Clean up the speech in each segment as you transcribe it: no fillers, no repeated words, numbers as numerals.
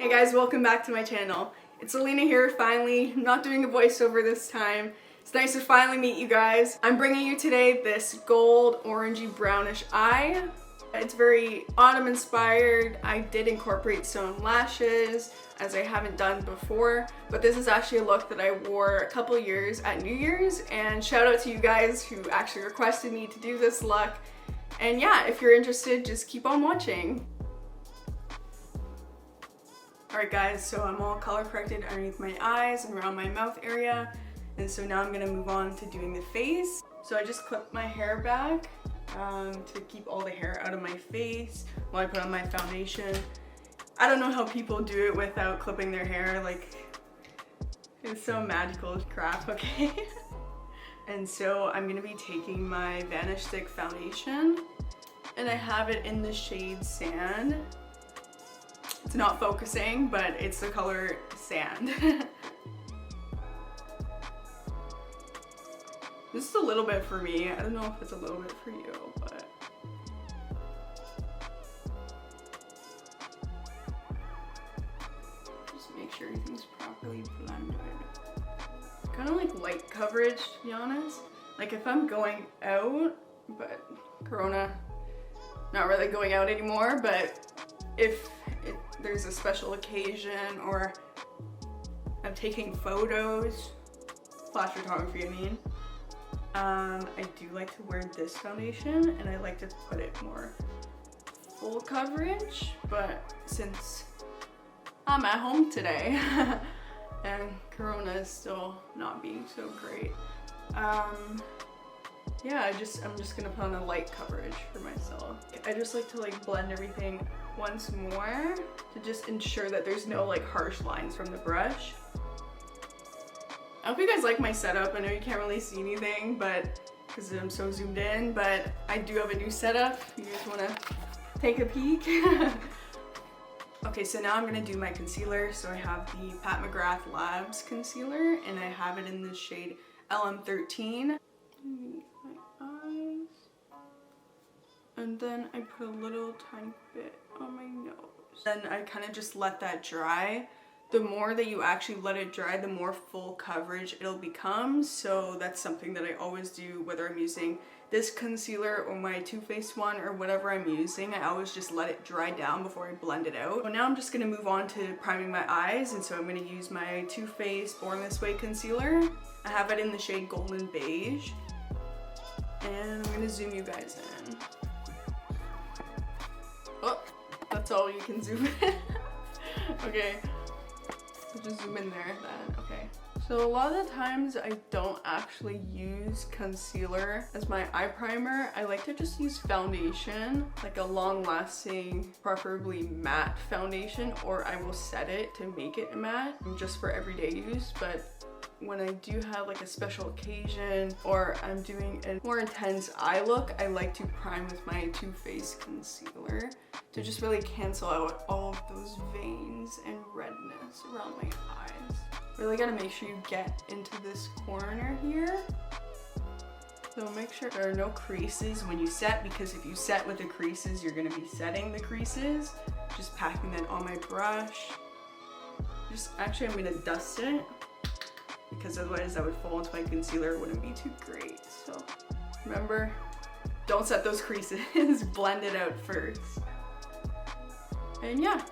Hey guys, welcome back to my channel. It's 5elinaa here, finally. I'm not doing a voiceover this time. It's nice to finally meet you guys. I'm bringing you today this gold, orangey, brownish eye. It's very autumn inspired. I did incorporate some lashes, as I haven't done before, but this is actually a look that I wore a couple years at New Year's, and shout out to you guys who actually requested me to do this look. And yeah, if you're interested, just keep on watching. Alright guys, so I'm all color corrected underneath my eyes and around my mouth area, and so now I'm gonna move on to doing the face. So I just clipped my hair back to keep all the hair out of my face while I put on my foundation. I don't know how people do it without clipping their hair, like, it's so magical crap, okay? And so I'm gonna be taking my Vanish Stick Foundation, and I have it in the shade Sand. It's not focusing, but it's the color Sand. This is a little bit for me. I don't know if it's a little bit for you, but just make sure everything's properly blended. Kind of like light coverage, to be honest. Like if I'm going out, but Corona, not really going out anymore, but if there's a special occasion or I'm taking photos, flash photography I mean, I do like to wear this foundation and I like to put it more full coverage, but since I'm at home today and Corona is still not being so great, yeah, I'm just gonna put on a light coverage for myself. I just like to like blend everything once more to just ensure that there's no like harsh lines from the brush. I hope you guys like my setup. I know you can't really see anything, but because I'm so zoomed in, but I do have a new setup. You guys wanna take a peek? Okay, so now I'm gonna do my concealer. So I have the McGrath Labs concealer, and I have it in the shade LM13. And then I put a little tiny bit on my nose. Then I kind of just let that dry. The more that you actually let it dry, the more full coverage it'll become. So that's something that I always do, whether I'm using this concealer or my Too Faced one or whatever I'm using. I always just let it dry down before I blend it out. So now I'm just gonna move on to priming my eyes, and so I'm gonna use my Too Faced Born This Way concealer. I have it in the shade Golden Beige. And I'm gonna zoom you guys in. Oh, that's all you can zoom in. Okay, I'll just zoom in there then. Okay. So a lot of the times I don't actually use concealer as my eye primer. I like to just use foundation, like a long-lasting, preferably matte foundation, or I will set it to make it matte just for everyday use. But when I do have like a special occasion or I'm doing a more intense eye look, I like to prime with my Too Faced concealer to just really cancel out all of those veins and redness around my eyes. Really gotta make sure you get into this corner here. So make sure there are no creases when you set, because if you set with the creases, you're gonna be setting the creases. Just packing that on my brush. Actually, I'm gonna dust it, because otherwise that would fall into my concealer. It wouldn't be too great. So remember, don't set those creases, blend it out first. And yeah,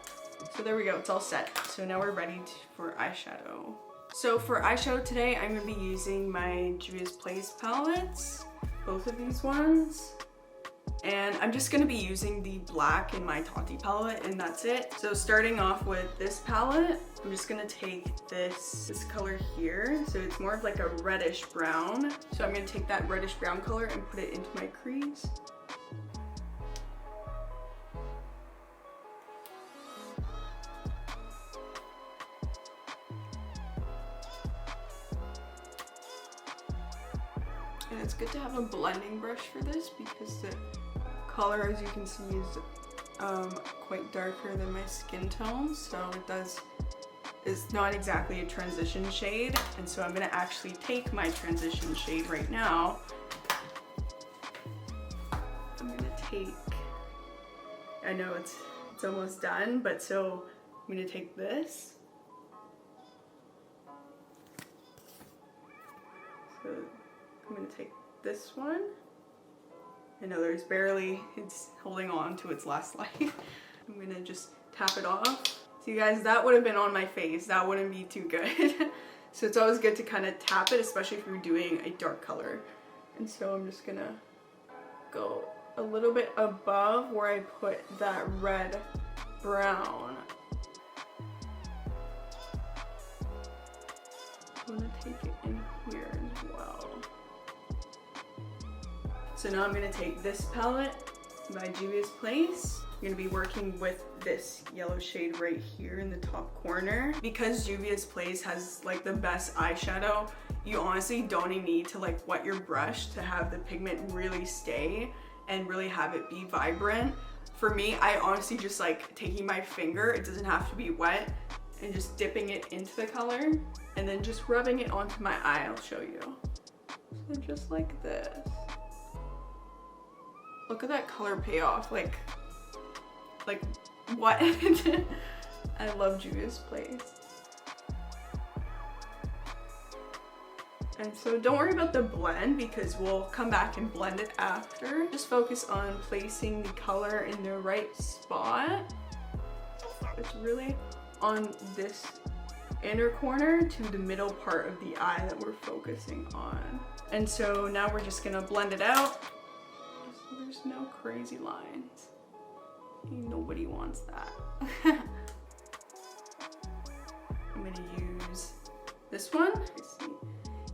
so there we go, it's all set. So now we're ready for eyeshadow. So for eyeshadow today, I'm gonna be using my Juvia's Place palettes, both of these ones. And I'm just gonna be using the black in my Tati palette, and that's it. So starting off with this palette, I'm just gonna take this color here. So it's more of like a reddish brown. So I'm gonna take that reddish brown color and put it into my crease. And it's good to have a blending brush for this, because the color, as you can see, is quite darker than my skin tone, so it's not exactly a transition shade. And so I'm gonna actually take my transition shade right now. I'm gonna take, I know it's almost done, but so I'm gonna take this. So I'm gonna take this one. I know there's barely, it's holding on to its last life. I'm gonna just tap it off. So you guys, that would have been on my face. That wouldn't be too good. So it's always good to kind of tap it, especially if you're doing a dark color. And so I'm just gonna go a little bit above where I put that red brown. I'm gonna take it in here as well. So now I'm gonna take this palette by Juvia's Place. I'm gonna be working with this yellow shade right here in the top corner. Because Juvia's Place has like the best eyeshadow, you honestly don't even need to like wet your brush to have the pigment really stay and really have it be vibrant. For me, I honestly just like taking my finger, it doesn't have to be wet, and just dipping it into the color and then just rubbing it onto my eye. I'll show you. So just like this. Look at that color payoff, like what? I love Juvia's Place. And so don't worry about the blend because we'll come back and blend it after. Just focus on placing the color in the right spot. It's really on this inner corner to the middle part of the eye that we're focusing on. And so now we're just gonna blend it out. So there's no crazy lines. Nobody wants that. I'm gonna use this one.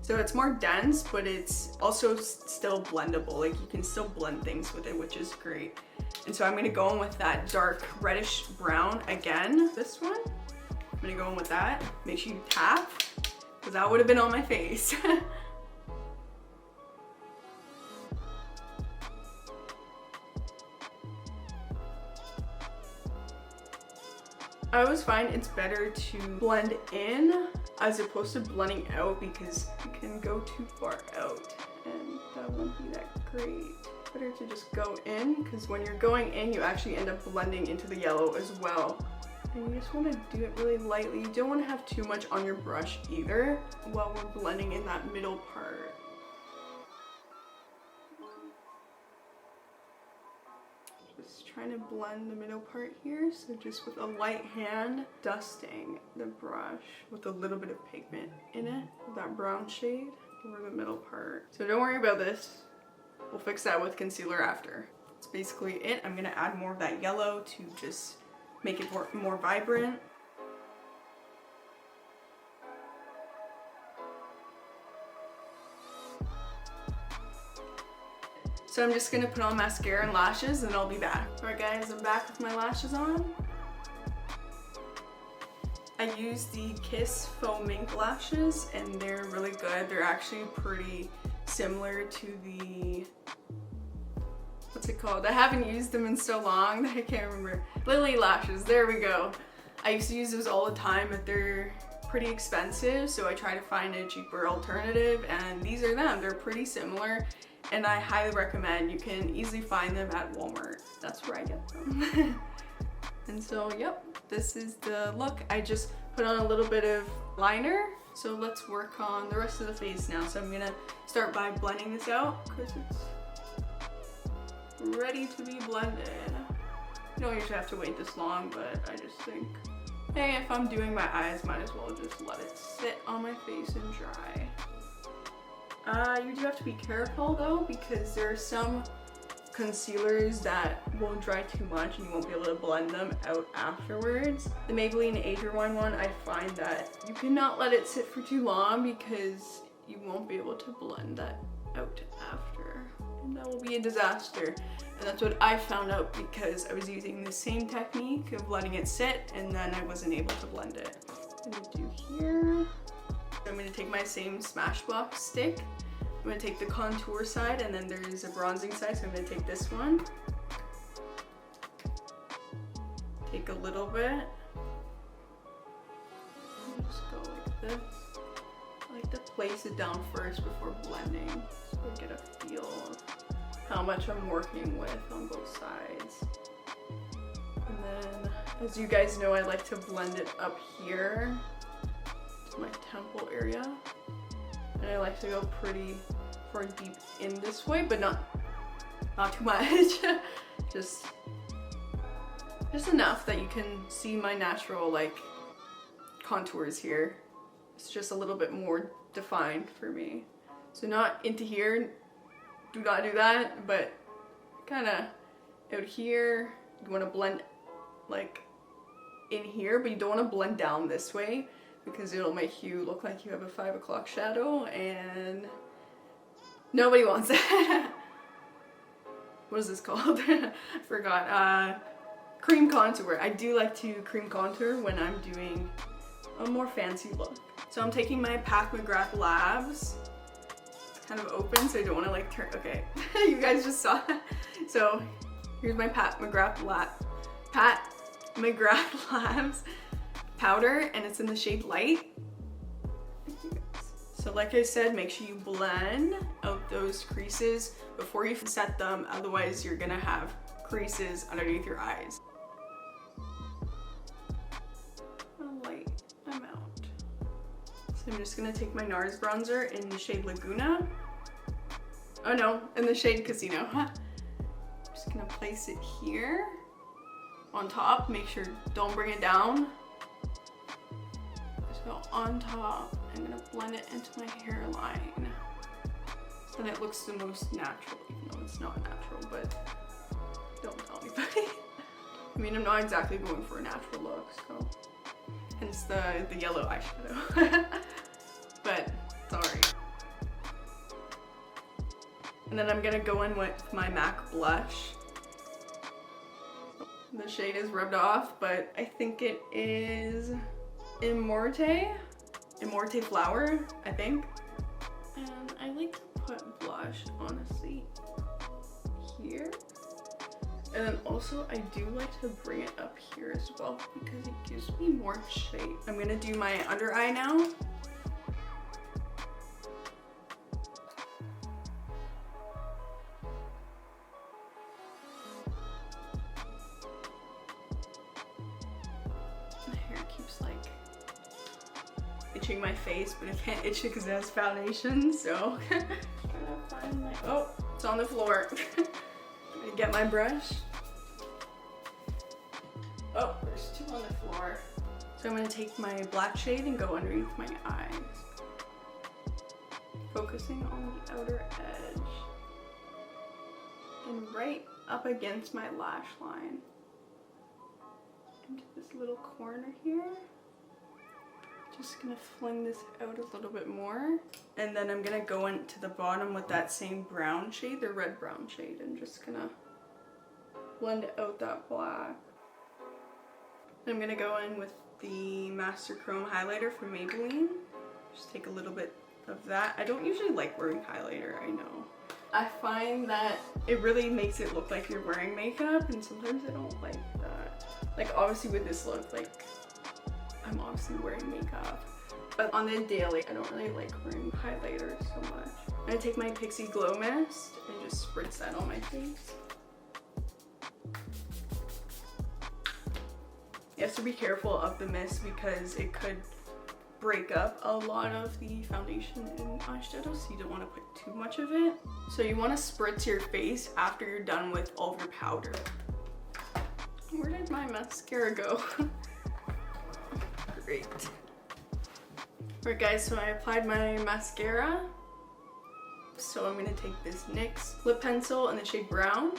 So it's more dense, but it's also still blendable. Like you can still blend things with it, which is great. And so I'm gonna go in with that dark reddish brown again. This one, I'm gonna go in with that. Make sure you tap, because that would have been on my face. I always find it's better to blend in as opposed to blending out because you can go too far out and that won't be that great. Better to just go in because when you're going in, you actually end up blending into the yellow as well. And you just want to do it really lightly. You don't want to have too much on your brush either while we're blending in that middle part. Just trying to blend the middle part here, so just with a light hand, dusting the brush with a little bit of pigment in it, that brown shade over the middle part. So don't worry about this, we'll fix that with concealer after. That's basically it. I'm gonna add more of that yellow to just make it more vibrant. So I'm just gonna put on mascara and lashes and I'll be back. Alright guys, I'm back with my lashes on. I use the Kiss Faux Mink lashes and they're really good. They're actually pretty similar to the, what's it called? I haven't used them in so long that I can't remember. Lily lashes, there we go. I used to use those all the time, but they're pretty expensive, so I try to find a cheaper alternative, and these are them. They're pretty similar. And I highly recommend. You can easily find them at Walmart. That's where I get them. And so, yep, this is the look. I just put on a little bit of liner. So let's work on the rest of the face now. So I'm gonna start by blending this out because it's ready to be blended. You don't usually have to wait this long, but I just think, hey, if I'm doing my eyes, might as well just let it sit on my face and dry. You do have to be careful though, because there are some concealers that won't dry too much and you won't be able to blend them out afterwards. The Maybelline Age Rewind one, I find that you cannot let it sit for too long because you won't be able to blend that out after. And that will be a disaster. And that's what I found out because I was using the same technique of letting it sit and then I wasn't able to blend it. I'm gonna do here. I'm gonna take my same Smashbox stick. I'm gonna take the contour side and then there's a bronzing side, so I'm gonna take this one. Take a little bit. And just go like this. I like to place it down first before blending, so I get a feel of how much I'm working with on both sides. And then As you guys know, I like to blend it up here to my temple area. And I like to go pretty far deep in this way, but not too much. just enough that you can see my natural like contours here. It's just a little bit more defined for me. So not into here, do not do that, but kind of out here. You want to blend like in here, but you don't want to blend down this way because it'll make you look like you have a 5 o'clock shadow and nobody wants that. What is this called? I forgot. Cream contour. I do like to cream contour when I'm doing a more fancy look. So I'm taking my Pat McGrath Labs. It's kind of open, so I don't want to like turn. Okay, you guys just saw that. So here's my Pat McGrath Labs powder, and it's in the shade Light. So like I said, make sure you blend out those creases before you set them, otherwise you're gonna have creases underneath your eyes. A light amount. So I'm just gonna take my NARS bronzer in the shade Laguna. Oh no, in the shade Casino. I'm just gonna place it here on top. Make sure, don't bring it down. So on top, I'm gonna blend it into my hairline. So that it looks the most natural, even though it's not natural, but don't tell anybody. I mean, I'm not exactly going for a natural look, so hence the yellow eyeshadow. But it's alright. And then I'm gonna go in with my MAC blush. The shade is rubbed off, but I think it is Immorte Flower, I think. And I like to put blush, honestly, here. And then also I do like to bring it up here as well because it gives me more shape. I'm gonna do my under eye now. Itching my face, but I can't itch it because it has foundation, so I'm gonna find my, oh, it's on the floor. I'm gonna get my brush. Oh, there's two on the floor. So I'm gonna take my black shade and go underneath my eyes, focusing on the outer edge and right up against my lash line into this little corner here. Just gonna fling this out a little bit more, and then I'm gonna go into the bottom with that same brown shade, the red brown shade, and just gonna blend out that black. I'm gonna go in with the Master Chrome highlighter from Maybelline. Just take a little bit of that. I don't usually like wearing highlighter, I know. I find that it really makes it look like you're wearing makeup, and sometimes I don't like that. Like obviously with this look, like I'm obviously wearing makeup, but on the daily, I don't really like wearing highlighter so much. I'm gonna take my Pixie Glow Mist and just spritz that on my face. You have to be careful of the mist because it could break up a lot of the foundation and eyeshadow, so you don't want to put too much of it. So you want to spritz your face after you're done with all of your powder. Where did my mascara go? Great. Alright guys, so I applied my mascara. So I'm gonna take this NYX lip pencil in the shade Brown.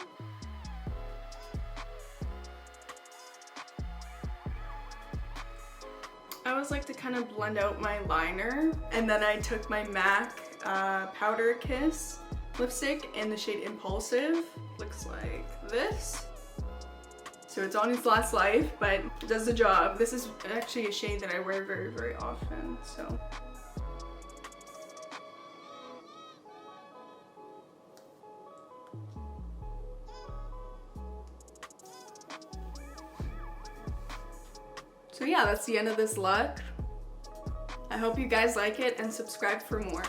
I always like to kind of blend out my liner, and then I took my MAC Powder Kiss lipstick in the shade Impulsive. Looks like this. So it's on its last life, but it does the job. This is actually a shade that I wear very, very often, so. So yeah, that's the end of this look. I hope you guys like it and subscribe for more.